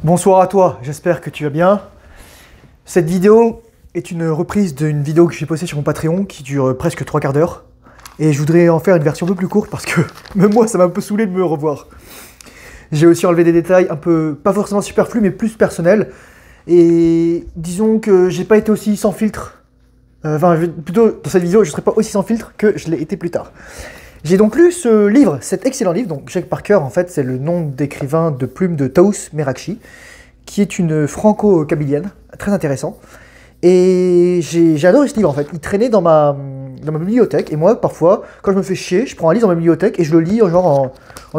Bonsoir à toi, j'espère que tu vas bien. Cette vidéo est une reprise d'une vidéo que j'ai postée sur mon Patreon qui dure presque 3 quarts d'heure. Et je voudrais en faire une version un peu plus courte parce que même moi ça m'a un peu saoulé de me revoir. J'ai aussi enlevé des détails un peu, pas forcément superflus mais plus personnels. Et disons que j'ai pas été aussi sans filtre. Plutôt dans cette vidéo je serai pas aussi sans filtre que je l'ai été plus tard. J'ai donc lu ce livre, cet excellent livre, donc Jake Parker en fait c'est le nom d'écrivain de plume de Taous Merakchi, qui est une franco-kabylienne, très intéressant. Et j'ai adoré ce livre en fait, il traînait dans ma bibliothèque, et moi parfois, quand je me fais chier, je prends un livre dans ma bibliothèque et je le lis en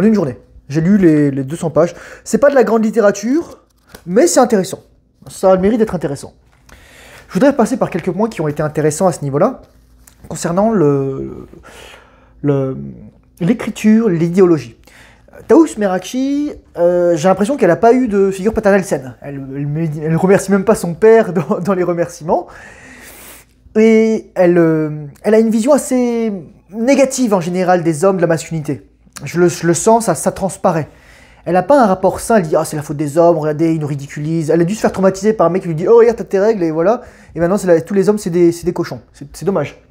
une journée. J'ai lu les 200 pages, c'est pas de la grande littérature, mais c'est intéressant, ça a le mérite d'être intéressant. Je voudrais passer par quelques points qui ont été intéressants à ce niveau-là, concernant l'écriture, l'idéologie. Taous Merakchi, j'ai l'impression qu'elle n'a pas eu de figure paternelle saine. Elle ne remercie même pas son père dans les remerciements. Et elle a une vision assez négative en général des hommes, de la masculinité. Je le sens, ça transparaît. Elle n'a pas un rapport sain, elle dit « Ah, c'est la faute des hommes, regardez, ils nous ridiculisent ». Elle a dû se faire traumatiser par un mec qui lui dit « Oh, regarde, t'as tes règles » et voilà. Et maintenant, tous les hommes, c'est des cochons. C'est dommage.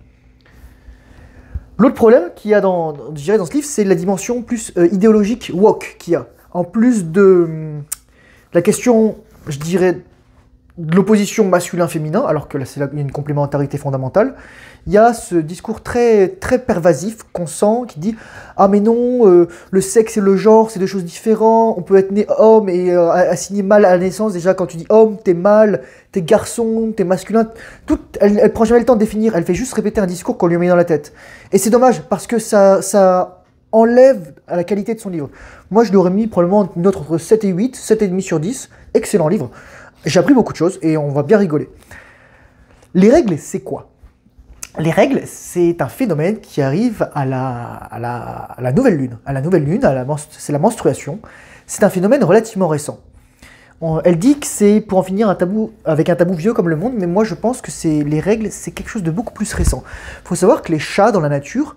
L'autre problème qu'il y a dans ce livre, c'est la dimension plus idéologique, woke, qu'il y a. En plus de la question, je dirais, de l'opposition masculin-féminin, alors que là, il y a une complémentarité fondamentale, il y a ce discours très, très pervasif qu'on sent, qui dit « Ah mais non, le sexe et le genre, c'est deux choses différentes, on peut être né homme et assigné mâle à la naissance, déjà quand tu dis homme, t'es mâle, t'es garçon, t'es masculin, elle prend jamais le temps de définir, elle fait juste répéter un discours qu'on lui met dans la tête. Et c'est dommage, parce que ça enlève à la qualité de son livre. Moi, je lui aurais mis probablement une note entre 7 et 8, 7,5 sur 10, excellent livre. J'ai appris beaucoup de choses et on va bien rigoler. Les règles, c'est quoi? Les règles, c'est un phénomène qui arrive à la nouvelle lune. À la nouvelle lune, c'est la menstruation. C'est un phénomène relativement récent. Elle dit que c'est pour en finir avec un tabou vieux comme le monde, mais moi je pense que les règles, c'est quelque chose de beaucoup plus récent. Il faut savoir que les chats dans la nature,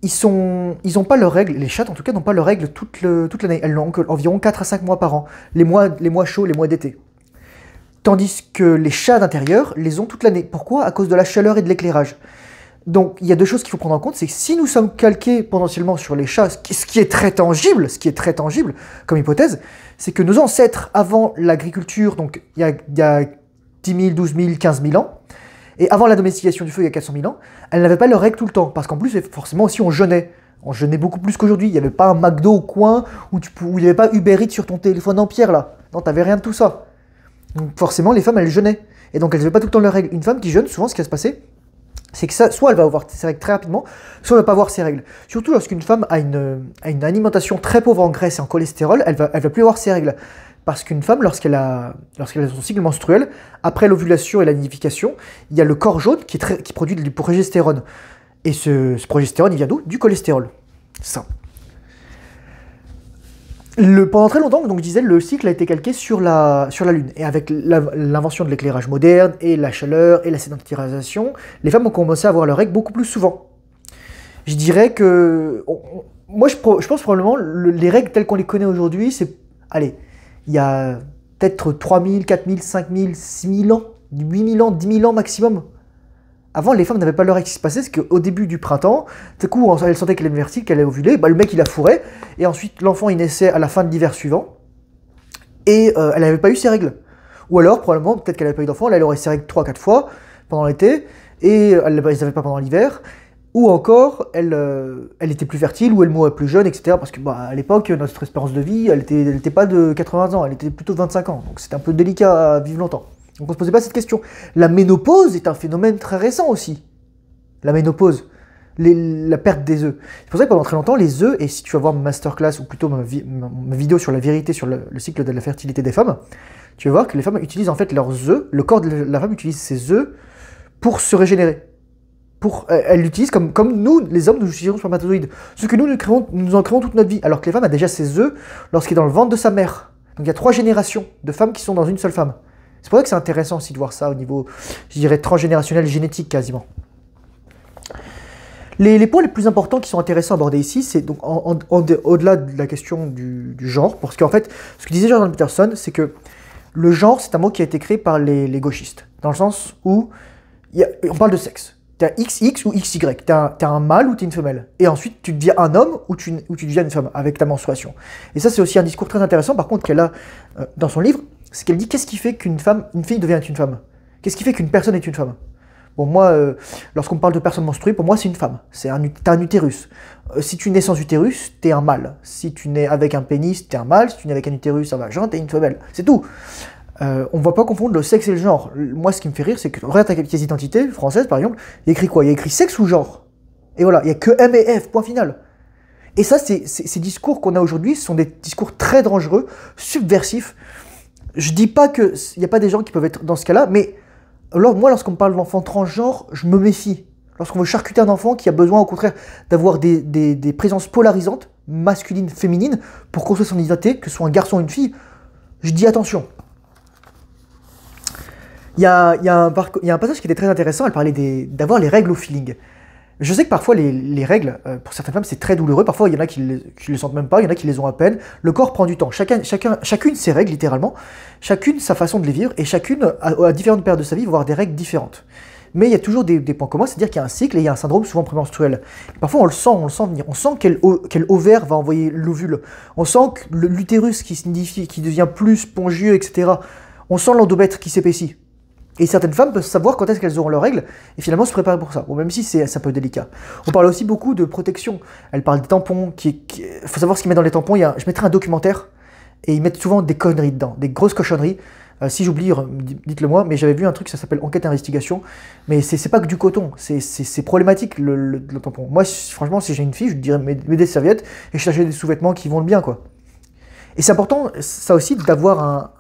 ils n'ont pas leurs règles, les chats en tout cas n'ont pas leurs règles toute l'année. Elles n'ont environ 4 à 5 mois par an, les mois chauds, les mois d'été. Tandis que les chats d'intérieur les ont toute l'année. Pourquoi? À cause de la chaleur et de l'éclairage. Donc il y a deux choses qu'il faut prendre en compte, c'est que si nous sommes calqués potentiellement sur les chats, ce qui est très tangible comme hypothèse, c'est que nos ancêtres avant l'agriculture, donc il y a 10 000, 12 000, 15 000 ans, et avant la domestication du feu il y a 400 000 ans, elles n'avaient pas leurs règles tout le temps, parce qu'en plus forcément aussi on jeûnait. On jeûnait beaucoup plus qu'aujourd'hui, il n'y avait pas un McDo au coin, où il n'y avait pas Uber Eats sur ton téléphone en pierre là. Non, t'avais rien de tout ça. Donc forcément, les femmes, elles jeûnaient. Et donc, elles n'avaient pas tout le temps leurs règles. Une femme qui jeûne, souvent, ce qui va se passer, c'est que soit elle va avoir ses règles très rapidement, soit elle ne va pas avoir ses règles. Surtout lorsqu'une femme a une alimentation très pauvre en graisse et en cholestérol, elle va plus avoir ses règles. Parce qu'une femme, lorsqu'elle a son cycle menstruel, après l'ovulation et la nidification, il y a le corps jaune qui produit du progestérone. Et ce progestérone, il vient d'où? Du cholestérol. Ça. Pendant très longtemps, donc, je disais, le cycle a été calqué sur la Lune. Et avec l'invention de l'éclairage moderne, et la chaleur, et la sédentarisation, les femmes ont commencé à avoir leurs règles beaucoup plus souvent. Je dirais que... moi, je pense probablement, les règles telles qu'on les connaît aujourd'hui, c'est... Allez, il y a peut-être 3000, 4000, 5000, 6000 ans, 8000 ans, 10 000 ans maximum. Avant, les femmes n'avaient pas leur règles. Ce qui se passait, c'est qu'au début du printemps, tout coup, elles sentaient qu'elle avait fertile, qu'elle allait ovuler, le mec, il la fourrait, et ensuite, l'enfant, il naissait à la fin de l'hiver suivant, et elle n'avait pas eu ses règles. Ou alors, probablement, peut-être qu'elle n'avait pas eu d'enfant, elle aurait ses règles 3-4 fois pendant l'été, et elle ne les avait pas pendant l'hiver, ou encore, elle était plus fertile, ou elle mourait plus jeune, etc. Parce que, à l'époque, notre espérance de vie, elle était pas de 80 ans, elle était plutôt de 25 ans, donc c'était un peu délicat à vivre longtemps. Donc on ne se posait pas cette question. La ménopause est un phénomène très récent aussi. La ménopause, la perte des œufs. C'est pour ça que pendant très longtemps, les œufs, et si tu vas voir ma masterclass, ou plutôt ma vidéo sur la vérité sur le cycle de la fertilité des femmes, tu vas voir que les femmes utilisent en fait leurs œufs, le corps de la femme utilise ses œufs pour se régénérer. Elle l'utilise comme nous, les hommes, nous utilisons spermatozoïdes. Ce que nous en créons toute notre vie, alors que les femmes a déjà ses œufs lorsqu'elle est dans le ventre de sa mère. Donc il y a 3 générations de femmes qui sont dans une seule femme. C'est pour ça que c'est intéressant aussi de voir ça au niveau, je dirais, transgénérationnel, génétique quasiment. Les points les plus importants qui sont intéressants à aborder ici, c'est donc au-delà de la question du genre, parce qu'en fait, ce que disait Jordan Peterson, c'est que le genre, c'est un mot qui a été créé par les gauchistes, dans le sens où on parle de sexe. T'as XX ou XY, t'as un mâle ou t'es une femelle. Et ensuite, tu deviens un homme ou tu deviens une femme, avec ta menstruation. Et ça, c'est aussi un discours très intéressant, par contre, qu'elle a dans son livre, c'est qu'elle dit qu'est-ce qui fait une fille devient une femme? Qu'est-ce qui fait qu'une personne est une femme? Bon, moi, lorsqu'on parle de personne menstruée, pour moi, c'est une femme. T'as un utérus. Si tu nais sans utérus, t'es un mâle. Si tu nais avec un pénis, t'es un mâle. Si tu nais avec un utérus, un vagin, t'es une femelle. C'est tout. On ne va pas confondre le sexe et le genre. Moi, ce qui me fait rire, c'est que, regarde ta pièce d'identité française, par exemple, il y a écrit quoi? Il y a écrit sexe ou genre. Et voilà, il n'y a que M et F, point final. Et ça, ces discours qu'on a aujourd'hui sont des discours très dangereux, subversifs. Je dis pas qu'il n'y a pas des gens qui peuvent être dans ce cas-là, mais alors, moi, lorsqu'on me parle d'enfant transgenre, je me méfie. Lorsqu'on veut charcuter un enfant qui a besoin, au contraire, d'avoir des présences polarisantes, masculines, féminines, pour construire son identité, que ce soit un garçon ou une fille, je dis attention. Il y a un passage qui était très intéressant, elle parlait d'avoir les règles au feeling. Je sais que parfois les règles, pour certaines femmes, c'est très douloureux. Parfois, il y en a qui les sentent même pas, il y en a qui les ont à peine. Le corps prend du temps. Chacune ses règles, littéralement. Chacune sa façon de les vivre. Et chacune, à différentes périodes de sa vie, va avoir des règles différentes. Mais il y a toujours des points communs, c'est-à-dire qu'il y a un cycle et il y a un syndrome souvent prémenstruel. Parfois, on le sent venir. On sent quel ovaire va envoyer l'ovule. On sent que l'utérus qui devient plus spongieux, etc. On sent l'endomètre qui s'épaissit. Et certaines femmes peuvent savoir quand est-ce qu'elles auront leurs règles et finalement se préparer pour ça. Bon, même si c'est un peu délicat. On parle aussi beaucoup de protection. Elle parle des tampons. Faut savoir ce qu'ils mettent dans les tampons. Je mettrai un documentaire et ils mettent souvent des conneries dedans, des grosses cochonneries. Si j'oublie, dites-le moi, mais j'avais vu un truc, ça s'appelle Enquête Investigation. Mais c'est pas que du coton, c'est problématique le tampon. Moi, franchement, si j'ai une fille, je lui dirais mets des serviettes et je t'achète des sous-vêtements qui vont le bien, quoi. Et c'est important, ça aussi, d'avoir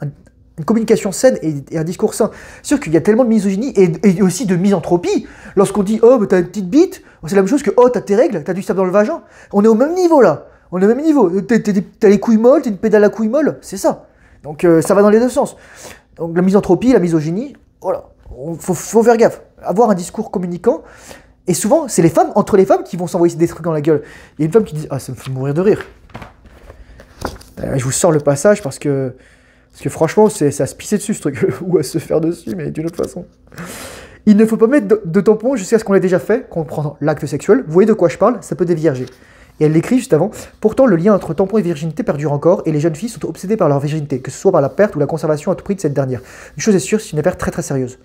une communication saine et un discours sain. C'est sûr qu'il y a tellement de misogynie et aussi de misanthropie. Lorsqu'on dit « Oh, bah, t'as une petite bite », c'est la même chose que « Oh, t'as tes règles, t'as du sable dans le vagin ». On est au même niveau, là. On est au même niveau. T'as les couilles molles, t'as une pédale à couilles molles, c'est ça. Donc ça va dans les deux sens. Donc la misanthropie, la misogynie, voilà. Faut faire gaffe. Avoir un discours communicant. Et souvent, c'est entre les femmes qui vont s'envoyer des trucs dans la gueule. Il y a une femme qui dit « Ah, ça me fait mourir de rire ». Je vous sors le passage parce que franchement, c'est à se pisser dessus ce truc, ou à se faire dessus, mais d'une autre façon. Il ne faut pas mettre de tampon jusqu'à ce qu'on l'ait déjà fait, quand on prend l'acte sexuel. Vous voyez de quoi je parle? Ça peut dévierger. Et elle l'écrit juste avant. Pourtant, le lien entre tampon et virginité perdure encore, et les jeunes filles sont obsédées par leur virginité, que ce soit par la perte ou la conservation à tout prix de cette dernière. Une chose est sûre, c'est une affaire très très sérieuse.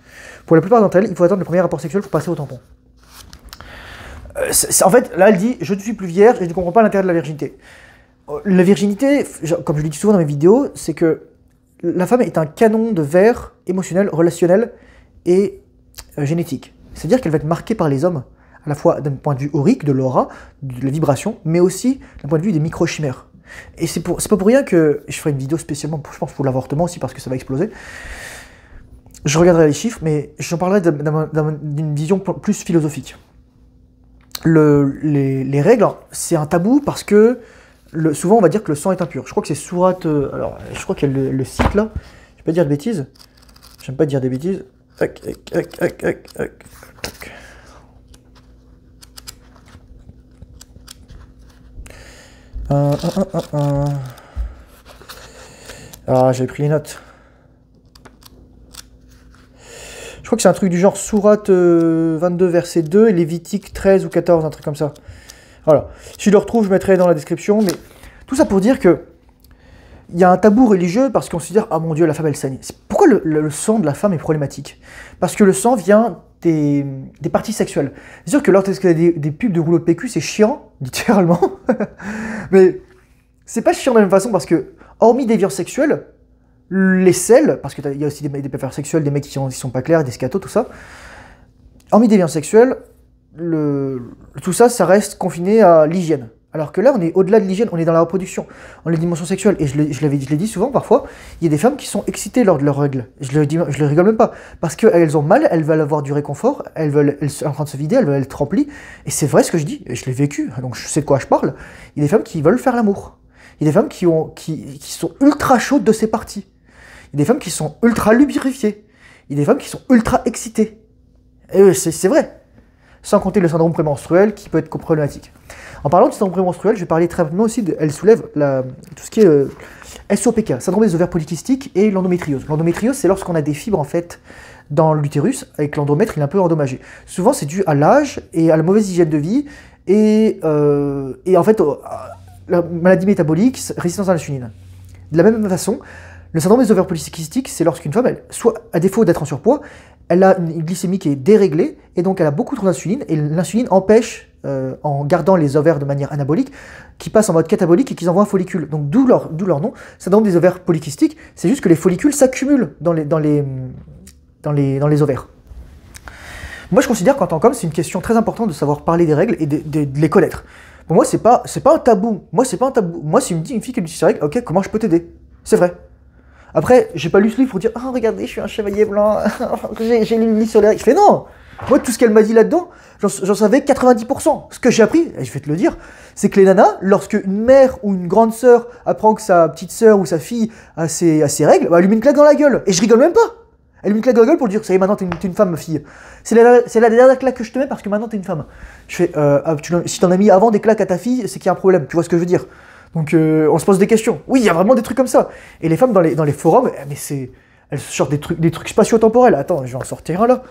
Pour la plupart d'entre elles, il faut attendre le premier rapport sexuel pour passer au tampon. En fait, là, elle dit « Je ne suis plus vierge et je ne comprends pas l'intérêt de la virginité ». La virginité, comme je le dis souvent dans mes vidéos, c'est que la femme est un canon de verre émotionnel, relationnel et génétique. C'est-à-dire qu'elle va être marquée par les hommes, à la fois d'un point de vue aurique, de l'aura, de la vibration, mais aussi d'un point de vue des microchimères. Et c'est pas pour rien que je ferai une vidéo spécialement, je pense, pour l'avortement aussi, parce que ça va exploser. Je regarderai les chiffres, mais j'en parlerai d'une vision plus philosophique. Les règles, c'est un tabou parce que souvent on va dire que le sang est impur. Je crois que c'est sourate. Alors, je crois qu'il y a le site là. Je vais pas dire de bêtises. J'aime pas dire des bêtises. Ah, j'avais pris les notes. Je crois que c'est un truc du genre sourate 22 verset 2 et Lévitique 13 ou 14, un truc comme ça. Voilà. Si je le retrouve, je mettrai dans la description. Mais tout ça pour dire que il y a un tabou religieux parce qu'on se dit « Ah mon Dieu, la femme, elle saigne ». Pourquoi le sang de la femme est problématique? Parce que le sang vient des parties sexuelles. C'est sûr que lorsqu'il y a des pubs de rouleaux de PQ, c'est chiant, littéralement. Mais c'est pas chiant de la même façon parce que, hormis des violences sexuelles, les selles, parce qu'il y a aussi des affaires sexuelles, des mecs qui sont pas clairs, des scatos, tout ça, hormis des violences sexuelles, tout ça, ça reste confiné à l'hygiène. Alors que là, on est au-delà de l'hygiène, on est dans la reproduction, on est dans la dimension sexuelle. Et je l'ai dit souvent, parfois, il y a des femmes qui sont excitées lors de leurs règles. Je le rigole même pas. Parce qu'elles ont mal, elles veulent avoir du réconfort, elles sont en train de se vider, elles veulent être remplies. Et c'est vrai ce que je dis, et je l'ai vécu, donc je sais de quoi je parle. Il y a des femmes qui veulent faire l'amour. Il y a des femmes qui sont ultra chaudes de ces parties. Il y a des femmes qui sont ultra lubrifiées. Il y a des femmes qui sont ultra excitées. Et c'est vrai. sans compter le syndrome prémenstruel qui peut être problématique. En parlant du syndrome prémenstruel, je vais parler très rapidement aussi, elle soulève tout ce qui est SOPK, syndrome des ovaires polykystiques et l'endométriose. L'endométriose, c'est lorsqu'on a des fibres en fait dans l'utérus, avec l'endomètre, il est un peu endommagé. Souvent, c'est dû à l'âge et à la mauvaise hygiène de vie et en fait, la maladie métabolique, résistance à l'insuline. De la même façon, le syndrome des ovaires polykystiques, c'est lorsqu'une femme, soit à défaut d'être en surpoids, elle a une glycémie qui est déréglée, et donc elle a beaucoup trop d'insuline, et l'insuline empêche, en gardant les ovaires de manière anabolique, qu'ils passent en mode catabolique et qu'ils envoient un follicule. Donc d'où leur nom, syndrome des ovaires polykystiques, c'est juste que les follicules s'accumulent dans les ovaires. Moi je considère qu'en tant qu'homme, c'est une question très importante de savoir parler des règles et de les connaître. Pour moi, c'est pas un tabou. Moi, c'est pas un tabou. Moi, si une fille qui me dit ses règles, ok, comment je peux t'aider? C'est vrai. Après, j'ai pas lu ce livre pour dire, ah, regardez, je suis un chevalier blanc, j'ai lu une liste sur les règles. Je fais non. Moi, tout ce qu'elle m'a dit là-dedans, j'en savais 90%. Ce que j'ai appris, et je vais te le dire, c'est que les nanas, lorsque une mère ou une grande sœur apprend que sa petite sœur ou sa fille a ses règles, bah, elle lui met une claque dans la gueule. Et je rigole même pas. Elle lui met une claque dans la gueule pour dire, ça y est, maintenant t'es une femme, fille. C'est la dernière claque que je te mets parce que maintenant t'es une femme. Je fais, si t'en as mis avant des claques à ta fille, c'est qu'il y a un problème. Tu vois ce que je veux dire? Donc on se pose des questions. Oui, il y a vraiment des trucs comme ça. Et les femmes dans les forums, mais elles sortent des trucs spatio-temporels. Attends, je vais en sortir un là.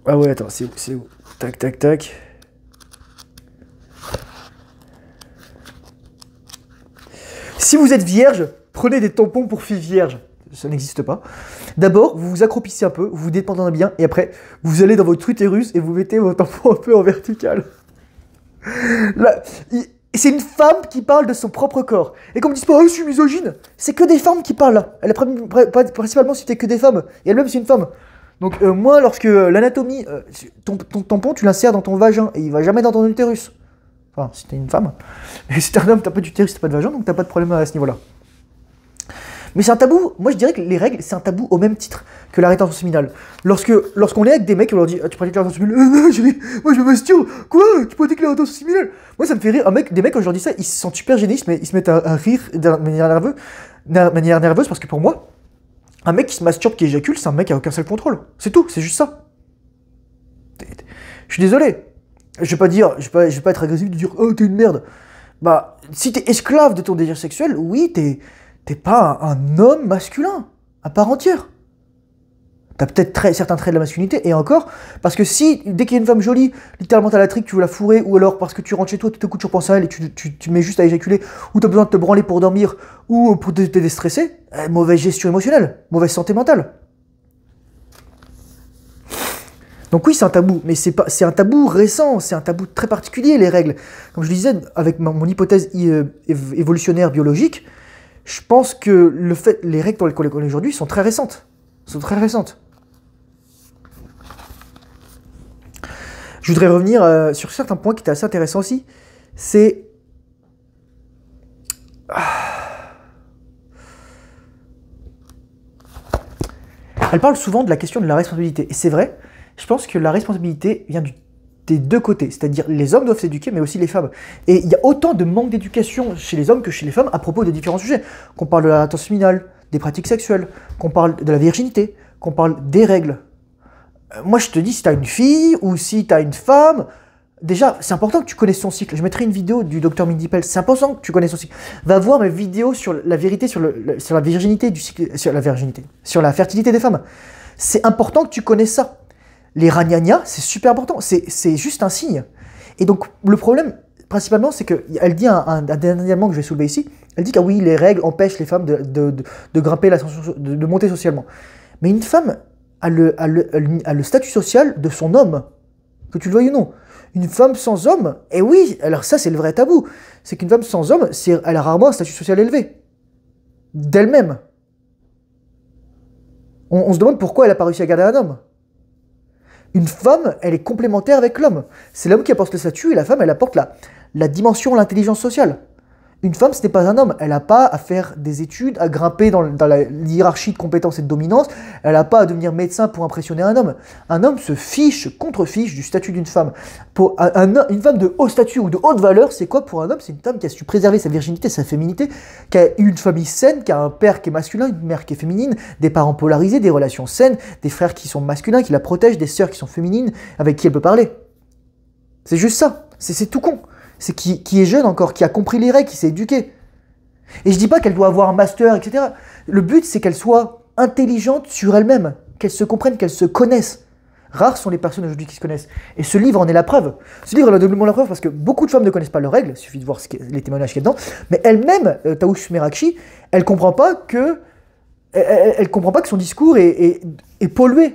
Ah ouais, attends, c'est où? Tac, tac, tac. Si vous êtes vierge, prenez des tampons pour filles vierges. Ça n'existe pas. D'abord, vous vous accroupissez un peu, vous vous détendez bien, et après, vous allez dans votre utérus et vous mettez vos tampons un peu en vertical. Là, c'est une femme qui parle de son propre corps. Et comme ils disent pas, oh, je suis misogyne, c'est que des femmes qui parlent là. Elle a principalement cité que des femmes. Et elle-même, c'est une femme. Donc, moi, lorsque l'anatomie, ton tampon, tu l'insères dans ton vagin et il va jamais dans ton utérus. Enfin, si t'es une femme. Et si t'es un homme, t'as pas d'utérus, t'as pas de vagin, donc t'as pas de problème à ce niveau-là. Mais c'est un tabou. Moi, je dirais que les règles, c'est un tabou au même titre que la rétention séminale. Lorsqu'on est avec des mecs et on leur dit, ah, tu pratiques la rétention séminale? Non, chérie, moi je me masturbe. Quoi? Tu pratiques la rétention séminale? Moi, ça me fait rire. Des mecs, quand je leur dis ça, ils se sentent super gênés, ils se mettent à rire de manière nerveuse parce que pour moi, un mec qui se masturbe, qui éjacule, c'est un mec qui a aucun self-contrôle. C'est tout, c'est juste ça. Je suis désolé. Je vais pas être agressif de dire, oh, t'es une merde. Bah, si t'es esclave de ton désir sexuel, oui, t'es pas un homme masculin, à part entière. T'as peut-être certains traits de la masculinité, et encore, parce que si, dès qu'il y a une femme jolie, littéralement t'as la trique, tu veux la fourrer, ou alors parce que tu rentres chez toi, tout à coup tu repenses à elle et tu mets juste à éjaculer, ou t'as besoin de te branler pour dormir, ou pour te déstresser, mauvaise gestion émotionnelle, mauvaise santé mentale. Donc oui, c'est un tabou, mais c'est un tabou récent, c'est un tabou très particulier, les règles. Comme je le disais, avec mon hypothèse évolutionnaire biologique, je pense que les règles pour lesquelles on est aujourd'hui sont très récentes. Je voudrais revenir sur certains points qui étaient assez intéressants aussi. C'est... Elle parle souvent de la question de la responsabilité. Et c'est vrai, je pense que la responsabilité vient des deux côtés. C'est-à-dire les hommes doivent s'éduquer, mais aussi les femmes. Et il y a autant de manque d'éducation chez les hommes que chez les femmes à propos de différents sujets. Qu'on parle de la rétention séminale, des pratiques sexuelles, qu'on parle de la virginité, qu'on parle des règles. Moi, je te dis, si t'as une fille ou si t'as une femme, déjà, c'est important que tu connaisses son cycle. Je mettrai une vidéo du docteur Mindy Pelz. C'est important que tu connaisses son cycle. Va voir mes vidéos sur la vérité, sur la virginité du cycle, sur la fertilité des femmes. C'est important que tu connaisses ça. Les ragnagnas, c'est super important. C'est juste un signe. Et donc, le problème, principalement, c'est qu'elle dit un dernier élément que je vais soulever ici. Elle dit que oui, les règles empêchent les femmes de grimper, de monter socialement. Mais une femme a le statut social de son homme, que tu le veuilles ou non. Une femme sans homme, et oui, alors ça c'est le vrai tabou, c'est qu'une femme sans homme, elle a rarement un statut social élevé, d'elle-même. On se demande pourquoi elle n'a pas réussi à garder un homme. Une femme, elle est complémentaire avec l'homme. C'est l'homme qui apporte le statut, et la femme, elle apporte la dimension, l'intelligence sociale. Une femme, ce n'est pas un homme. Elle n'a pas à faire des études, à grimper dans la hiérarchie de compétences et de dominance. Elle n'a pas à devenir médecin pour impressionner un homme. Un homme se fiche, contrefiche du statut d'une femme. Pour une femme de haut statut ou de haute valeur, c'est quoi pour un homme? C'est une femme qui a su préserver sa virginité, sa féminité, qui a eu une famille saine, qui a un père qui est masculin, une mère qui est féminine, des parents polarisés, des relations saines, des frères qui sont masculins, qui la protègent, des sœurs qui sont féminines, avec qui elle peut parler. C'est juste ça. C'est tout con. C'est qui est jeune encore, qui a compris les règles, qui s'est éduqué. Et je dis pas qu'elle doit avoir un master, etc. Le but, c'est qu'elle soit intelligente sur elle-même, qu'elle se comprenne, qu'elle se connaisse. Rares sont les personnes aujourd'hui qui se connaissent. Et ce livre en est la preuve. Ce livre en est doublement la preuve parce que beaucoup de femmes ne connaissent pas leurs règles, il suffit de voir les témoignages qu'il y a dedans, mais elle-même, Taoush Merakchi, elle comprend pas que son discours est pollué.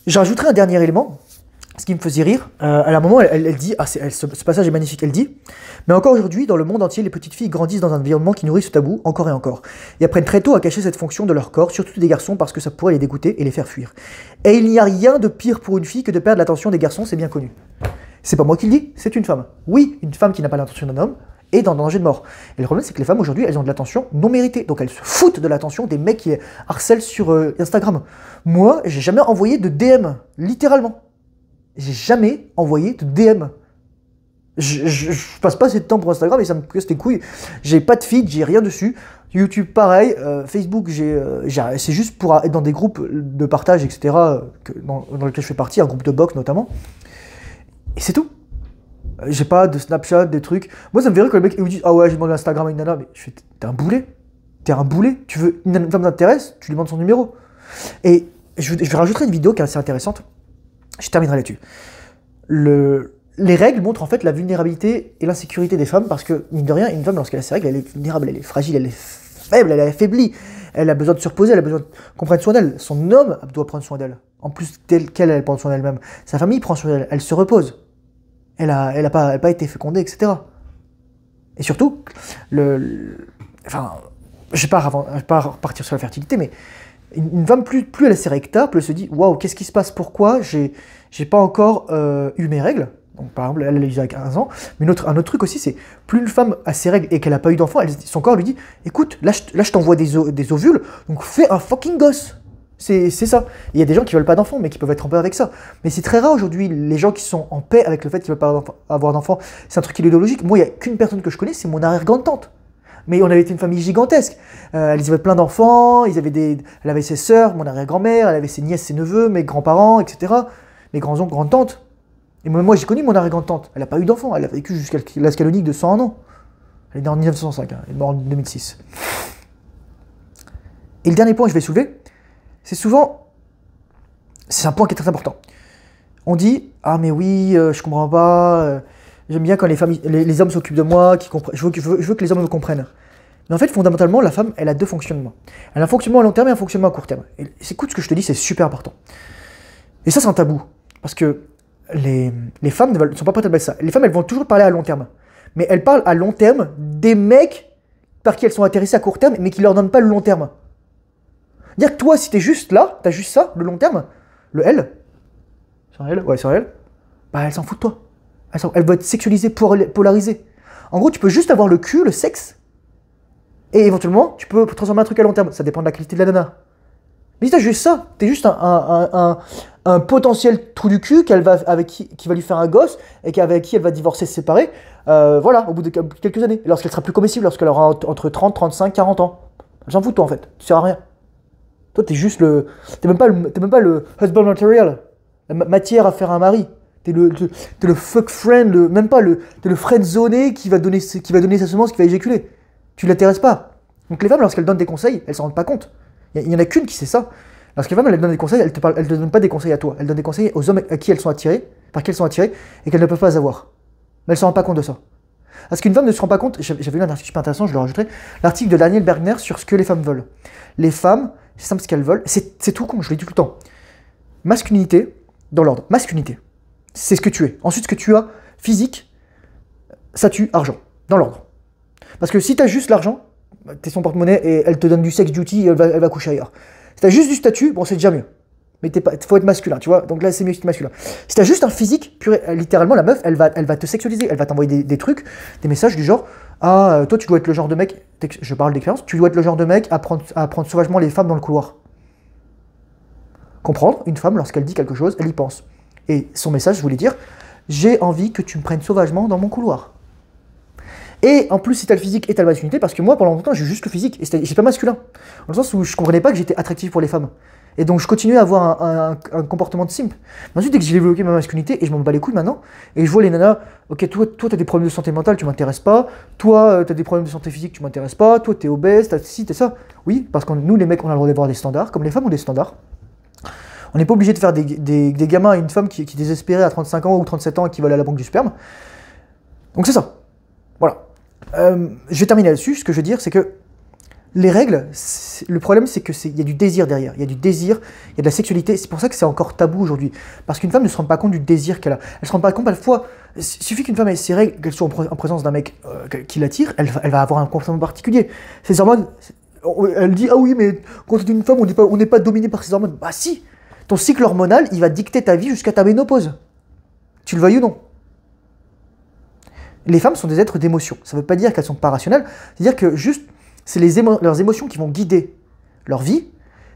J'ajouterai un dernier élément. Ce qui me faisait rire, à un moment, elle dit, ce passage est magnifique, elle dit « Mais encore aujourd'hui, dans le monde entier, les petites filles grandissent dans un environnement qui nourrit ce tabou, encore et encore, et apprennent très tôt à cacher cette fonction de leur corps, surtout des garçons, parce que ça pourrait les dégoûter et les faire fuir. Et il n'y a rien de pire pour une fille que de perdre l'attention des garçons, c'est bien connu. » C'est pas moi qui le dis, c'est une femme. Oui, une femme qui n'a pas l'attention d'un homme est dans danger de mort. Et le problème, c'est que les femmes, aujourd'hui, elles ont de l'attention non méritée, donc elles se foutent de l'attention des mecs qui les harcèlent sur Instagram. Moi, j'ai jamais envoyé de DM, littéralement. J'ai jamais envoyé de DM. Je passe pas assez de temps pour Instagram et ça me casse les couilles. J'ai pas de feed, j'ai rien dessus. YouTube pareil, Facebook c'est juste pour être dans des groupes de partage, etc. Dans lesquels je fais partie, un groupe de box notamment. Et c'est tout. J'ai pas de Snapchat, des trucs. Moi ça me verrait quand le mec me dit ah ouais j'ai demandé Instagram à une nana, mais je fais t'es un boulet. T'es un boulet. Tu veux une femme t'intéresse, tu lui demandes son numéro. Et je vais rajouter une vidéo qui est assez intéressante. Je terminerai là-dessus. Les règles montrent en fait la vulnérabilité et l'insécurité des femmes parce que, mine de rien, une femme, lorsqu'elle a ses règles, elle est vulnérable, elle est fragile, elle est faible, elle est affaiblie. Elle a besoin de se reposer, elle a besoin qu'on prenne soin d'elle. Son homme doit prendre soin d'elle. En plus elle prend soin d'elle-même. Sa famille prend soin d'elle, elle se repose. Elle n'a pas été fécondée, etc. Et surtout, enfin, je vais pas repartir sur la fertilité, mais une femme, plus elle a ses règles tard, plus elle se dit waouh, qu'est-ce qui se passe? Pourquoi j'ai pas encore eu mes règles? Donc, par exemple, elle a eu à 15 ans. Mais un autre truc aussi, c'est plus une femme a ses règles et qu'elle n'a pas eu d'enfant, son corps lui dit écoute, là je t'envoie des ovules, donc fais un fucking gosse. C'est ça. Il y a des gens qui veulent pas d'enfants, mais qui peuvent être en paix avec ça. Mais c'est très rare aujourd'hui, les gens qui sont en paix avec le fait qu'ils veulent pas avoir d'enfants. C'est un truc idéologique. Moi, il n'y a qu'une personne que je connais, c'est mon arrière-grande-tante. Mais on avait été une famille gigantesque. Ils avaient plein d'enfants, elle avait ses sœurs, mon arrière-grand-mère, elle avait ses nièces, ses neveux, mes grands-parents, etc. Mes grands-oncles, grandes-tantes. Et moi, j'ai connu mon arrière-grand-tante. Elle n'a pas eu d'enfant, elle a vécu jusqu'à l'âge canonique de 101 ans. Elle est née en 1905, elle est morte en 2006. Et le dernier point que je vais soulever, c'est un point qui est très important. On dit, ah mais oui, je comprends pas, j'aime bien quand les hommes s'occupent de moi, je veux que les hommes me comprennent. Mais en fait, fondamentalement, la femme, elle a deux fonctionnements. Elle a un fonctionnement à long terme et un fonctionnement à court terme. Et écoute ce que je te dis, c'est super important. Et ça, c'est un tabou. Parce que les femmes ne sont pas prêtes à mettre ça. Les femmes, elles vont toujours parler à long terme. Mais elles parlent à long terme des mecs par qui elles sont intéressées à court terme, mais qui leur donnent pas le long terme. Dire que toi, si t'es juste là, t'as juste ça, le long terme, le L, c'est un L, ouais, c'est un L, bah elle s'en fout de toi. Elle va être sexualisée, polarisée. En gros, tu peux juste avoir le cul, le sexe, et éventuellement, tu peux transformer un truc à long terme. Ça dépend de la qualité de la nana. Mais si t'as juste ça, t'es juste un potentiel trou du cul qui va lui faire un gosse, et avec qui elle va divorcer, se séparer, voilà, au bout de quelques années. Lorsqu'elle sera plus comestible, lorsqu'elle aura entre 30, 35, 40 ans. Elle s'en fout de toi, en fait. Tu sers à rien. Toi, t'es juste t'es même pas le husband material, la matière à faire un mari. T'es le fuck friend, t'es le friend zoné qui va donner sa semence, qui va éjaculer. Tu l'intéresses pas. Donc les femmes, lorsqu'elles donnent des conseils, elles s'en rendent pas compte. Il y en a qu'une qui sait ça. Lorsqu'une femme, elle donne des conseils, elle te donne pas des conseils à toi. Elle donne des conseils aux hommes par qui elles sont attirées, et qu'elles ne peuvent pas avoir. Mais elle s'en rend pas compte de ça. Parce qu'une femme ne se rend pas compte, j'avais lu un article super intéressant, je le rajouterai, l'article de Daniel Bergner sur ce que les femmes veulent. Les femmes, c'est simple ce qu'elles veulent, c'est tout con, je le dis tout le temps. Masculinité, dans l'ordre. Masculinité, c'est ce que tu es. Ensuite, ce que tu as, physique, statut, argent, dans l'ordre. Parce que si tu as juste l'argent, t'es son porte-monnaie et elle te donne du sex duty et elle va coucher ailleurs. Si tu as juste du statut, bon, c'est déjà mieux. Mais faut être masculin, tu vois. Donc là, c'est mieux que tu es masculin. Si tu as juste un physique, littéralement, la meuf, elle va te sexualiser. Elle va t'envoyer des trucs, des messages du genre Ah, toi, tu dois être le genre de mec, je parle d'expérience, tu dois être le genre de mec à prendre sauvagement les femmes dans le couloir. Comprendre, une femme, lorsqu'elle dit quelque chose, elle y pense. Et son message voulait dire, j'ai envie que tu me prennes sauvagement dans mon couloir. Et en plus, si t'as le physique et t'as la masculinité, parce que moi, pendant longtemps, j'ai juste le physique, et j'étais pas masculin. Dans le sens où je comprenais pas que j'étais attractif pour les femmes. Et donc, je continuais à avoir un comportement de simp. Mais ensuite, dès que j'ai développé ma masculinité, et je m'en bats les couilles maintenant, et je vois les nanas, ok, toi t'as des problèmes de santé mentale, tu m'intéresses pas. Toi, t'as des problèmes de santé physique, tu m'intéresses pas. Toi, t'es obèse, t'as ci, t'es ça. Oui, parce que nous, les mecs, on a le droit d'avoir des standards, comme les femmes ont des standards. On n'est pas obligé de faire des gamins à une femme qui est désespérée à 35 ans ou 37 ans et qui va aller à la banque du sperme. Donc c'est ça. Voilà. Je vais terminer là-dessus. Ce que je veux dire, c'est que les règles, le problème, c'est qu'il y a du désir derrière. Il y a du désir, il y a de la sexualité. C'est pour ça que c'est encore tabou aujourd'hui. Parce qu'une femme ne se rend pas compte du désir qu'elle a. Elle ne se rend pas compte, parfois, il suffit qu'une femme ait ses règles, qu'elle soit en présence d'un mec qui l'attire, elle va avoir un comportement particulier. Ses hormones, elle dit, ah oui, mais quand on est une femme, on n'est pas dominé par ses hormones. Bah si, ton cycle hormonal, il va dicter ta vie jusqu'à ta ménopause. Tu le veuilles ou non. Les femmes sont des êtres d'émotion. Ça ne veut pas dire qu'elles sont pas rationnelles, c'est-à-dire que juste, c'est leurs émotions qui vont guider leur vie,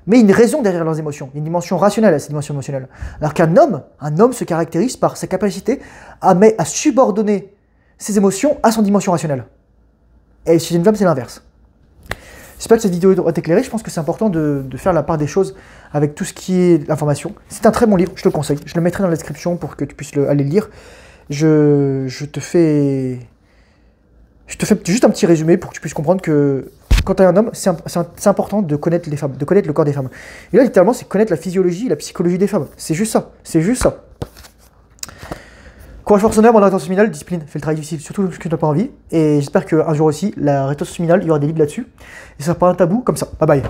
mais il y a une raison derrière leurs émotions. Il y a une dimension rationnelle à cette dimension émotionnelle. Alors qu'un homme se caractérise par sa capacité à subordonner ses émotions à son dimension rationnelle. Et chez une femme, c'est l'inverse. J'espère que cette vidéo va t'éclairer. Je pense que c'est important de faire la part des choses avec tout ce qui est l'information. C'est un très bon livre, je te le conseille. Je le mettrai dans la description pour que tu puisses aller le lire. Je te fais juste un petit résumé pour que tu puisses comprendre que quand tu es un homme, c'est important de connaître les femmes, de connaître le corps des femmes. Et là, littéralement, c'est connaître la physiologie et la psychologie des femmes. C'est juste ça. C'est juste ça. Courage force honneur, bonne rétention séminale, discipline, fais le travail difficile, surtout ce que tu n'as pas envie. Et j'espère qu'un jour aussi, la rétention séminale, il y aura des livres là-dessus. Et ça sera pas un tabou comme ça. Bye bye.